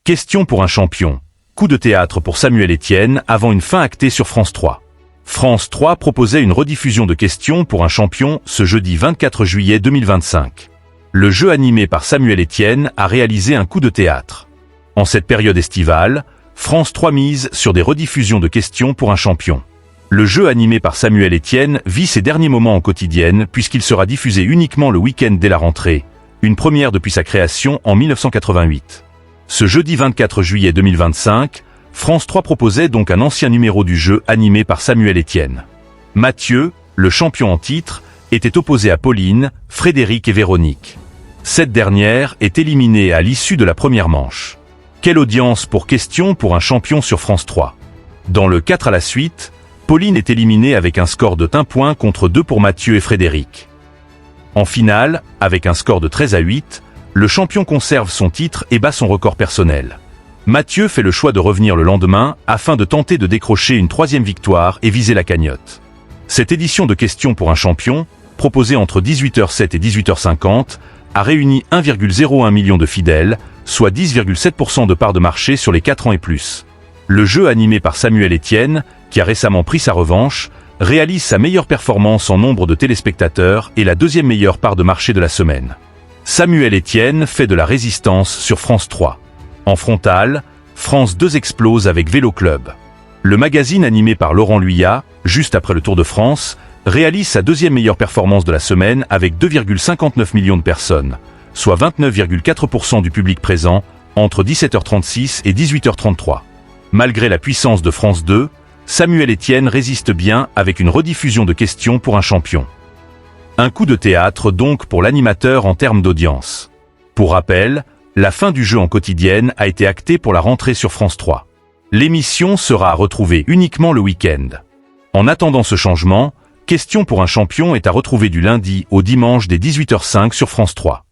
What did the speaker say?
Question pour un champion. Coup de théâtre pour Samuel Etienne avant une fin actée sur France 3. France 3 proposait une rediffusion de Questions pour un champion ce jeudi 24 juillet 2025. Le jeu animé par Samuel Etienne a réalisé un coup de théâtre. En cette période estivale, France 3 mise sur des rediffusions de Questions pour un champion. Le jeu animé par Samuel Etienne vit ses derniers moments en quotidienne puisqu'il sera diffusé uniquement le week-end dès la rentrée, une première depuis sa création en 1988. Ce jeudi 24 juillet 2025, France 3 proposait donc un ancien numéro du jeu animé par Samuel Etienne. Mathieu, le champion en titre, était opposé à Pauline, Frédéric et Véronique. Cette dernière est éliminée à l'issue de la première manche. Quelle audience pour Questions pour un champion sur France 3. Dans le 4 à la suite, Pauline est éliminée avec un score de 1 point contre 2 pour Mathieu et Frédéric. En finale, avec un score de 13 à 8, le champion conserve son titre et bat son record personnel. Mathieu fait le choix de revenir le lendemain afin de tenter de décrocher une 3e victoire et viser la cagnotte. Cette édition de Questions pour un champion, proposée entre 18h07 et 18h50, a réuni 1,01 million de fidèles, soit 10,7% de part de marché sur les 4 ans et plus. Le jeu animé par Samuel Etienne, qui a récemment pris sa revanche, réalise sa meilleure performance en nombre de téléspectateurs et la 2e meilleure part de marché de la semaine. Samuel Etienne fait de la résistance sur France 3. En frontal, France 2 explose avec Vélo Club. Le magazine animé par Laurent Luyat, juste après le Tour de France, réalise sa 2e meilleure performance de la semaine avec 2,59 millions de personnes, soit 29,4% du public présent, entre 17h36 et 18h33. Malgré la puissance de France 2, Samuel Etienne résiste bien avec une rediffusion de Questions pour un champion. Un coup de théâtre donc pour l'animateur en termes d'audience. Pour rappel, la fin du jeu en quotidienne a été actée pour la rentrée sur France 3. L'émission sera à retrouver uniquement le week-end. En attendant ce changement, Questions pour un champion est à retrouver du lundi au dimanche dès 18h05 sur France 3.